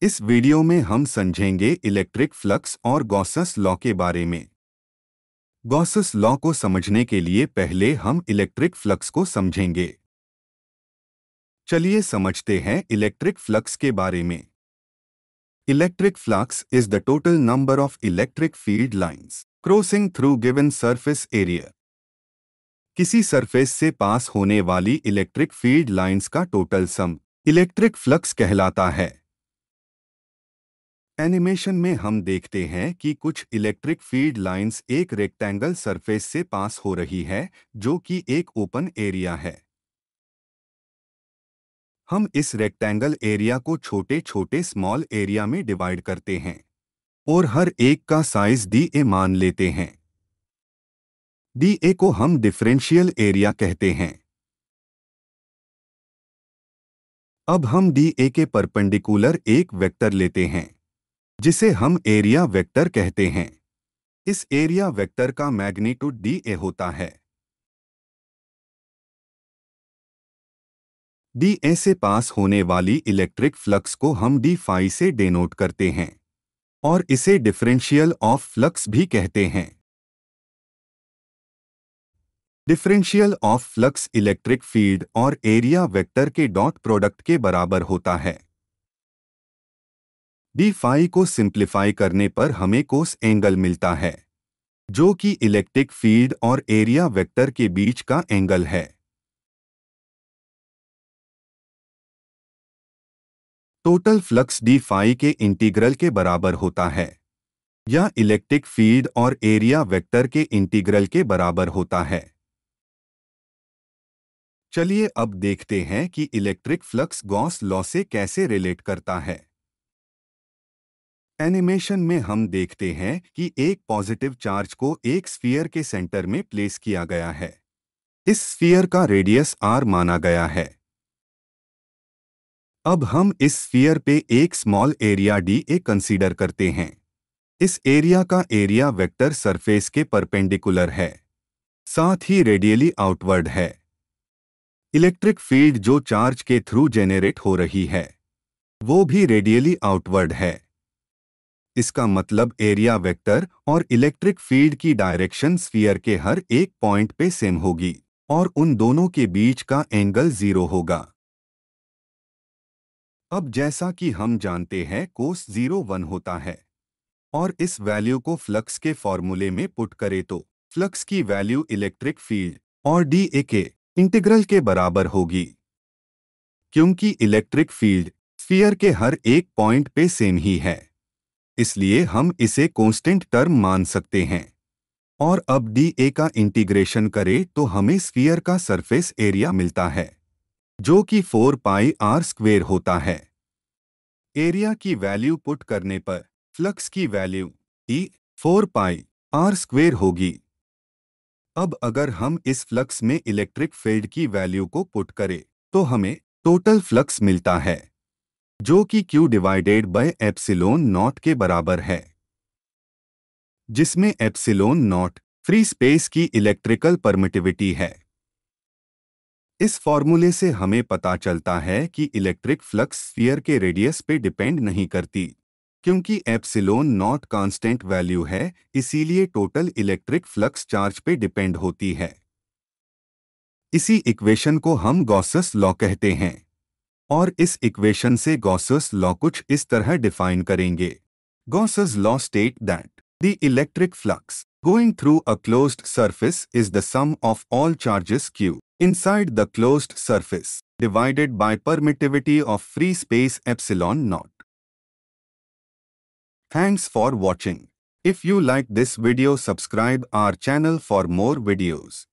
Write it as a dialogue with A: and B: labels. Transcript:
A: इस वीडियो में हम समझेंगे इलेक्ट्रिक फ्लक्स और गॉसस लॉ के बारे में। गॉसस लॉ को समझने के लिए पहले हम इलेक्ट्रिक फ्लक्स को समझेंगे। चलिए समझते हैं इलेक्ट्रिक फ्लक्स के बारे में। Electric flux is the total number of electric field lines crossing through given surface area. किसी सरफेस से पास होने वाली इलेक्ट्रिक फील्ड लाइंस का टोटल सम इलेक्ट्रिक फ्लक्स कहलाता है। एनिमेशन में हम देखते हैं कि कुछ इलेक्ट्रिक फील्ड लाइंस एक रेक्टेंगल सरफेस से पास हो रही है जो कि एक ओपन एरिया है। हम इस रेक्टेंगल एरिया को छोटे छोटे स्मॉल एरिया में डिवाइड करते हैं और हर एक का साइज डी ए मान लेते हैं। डी ए को हम डिफरेंशियल एरिया कहते हैं। अब हम डी ए के परपेंडिकुलर एक वेक्टर लेते हैं जिसे हम एरिया वेक्टर कहते हैं। इस एरिया वेक्टर का मैग्नीट्यूड डी ए होता है। डी ए से पास होने वाली इलेक्ट्रिक फ्लक्स को हम डी फाई से डेनोट करते हैं और इसे डिफरेंशियल ऑफ फ्लक्स भी कहते हैं। Differential of flux electric field और एरिया वेक्टर के डॉट प्रोडक्ट के बराबर होता है। डी फाई को सिंप्लीफाई करने पर हमें कोस एंगल मिलता है जो कि इलेक्ट्रिक फील्ड और एरिया वेक्टर के बीच का एंगल है। टोटल फ्लक्स डी फाई के इंटीग्रल के बराबर होता है या इलेक्ट्रिक फील्ड और एरिया वेक्टर के इंटीग्रल के बराबर होता है। चलिए अब देखते हैं कि इलेक्ट्रिक फ्लक्स गॉस लॉ से कैसे रिलेट करता है। एनिमेशन में हम देखते हैं कि एक पॉजिटिव चार्ज को एक स्फीयर के सेंटर में प्लेस किया गया है। इस स्फीयर का रेडियस r माना गया है। अब हम इस स्फीयर पे एक small area D A consider करते हैं। इस एरिया का एरिया वेक्टर सरफेस के परपेंडिकुलर है, साथ ही रेडियली आउटवर्ड है। इलेक्ट्रिक फील्ड जो चार्ज के थ्रू जेनरेट हो रही है वो भी रेडियली आउटवर्ड है। इसका मतलब एरिया वेक्टर और इलेक्ट्रिक फील्ड की डायरेक्शन स्फीयर के हर एक पॉइंट पे सेम होगी और उन दोनों के बीच का एंगल 0 होगा। अब जैसा कि हम जानते हैं कोस 0 1 होता है और इस वैल्यू को फ्लक्स के फॉर्मूले में पुट करें तो फ्लक्स की वैल्यू इलेक्ट्रिक फील्ड और डी ए के इंटीग्रल के बराबर होगी। क्योंकि इलेक्ट्रिक फील्ड स्फीयर के हर एक पॉइंट पे सेम ही है इसलिए हम इसे कांस्टेंट टर्म मान सकते हैं। और अब डी ए का इंटीग्रेशन करें तो हमें स्फीयर का सरफेस एरिया मिलता है जो कि 4 पाई आर स्क्वेयर होता है। एरिया की वैल्यू पुट करने पर फ्लक्स की value E 4 pi r square होगी। अब अगर हम इस फ्लक्स में इलेक्ट्रिक फील्ड की वैल्यू को पुट करें तो हमें टोटल फ्लक्स मिलता है जो कि Q divided by epsilon not के बराबर है, जिसमें एप्सिलॉन नॉट फ्री स्पेस की इलेक्ट्रिकल परमिटिविटी है। इस फॉर्मूले से हमें पता चलता है कि इलेक्ट्रिक फ्लक्स स्फीयर के रेडियस पे डिपेंड नहीं करती क्योंकि एप्सिलॉन नॉट कांस्टेंट वैल्यू है, इसीलिए टोटल इलेक्ट्रिक फ्लक्स चार्ज पे डिपेंड होती है। इसी इक्वेशन को हम गॉसस लॉ कहते हैं और इस इक्वेशन से गॉसस लॉ कुछ इस तरह डिफाइन करेंगे। Gauss's law state that the electric flux going through a closed surface is the sum of all charges Q inside the closed surface divided by permittivity of free space epsilon naught. Thanks for watching. If you like this video, subscribe our channel for more videos.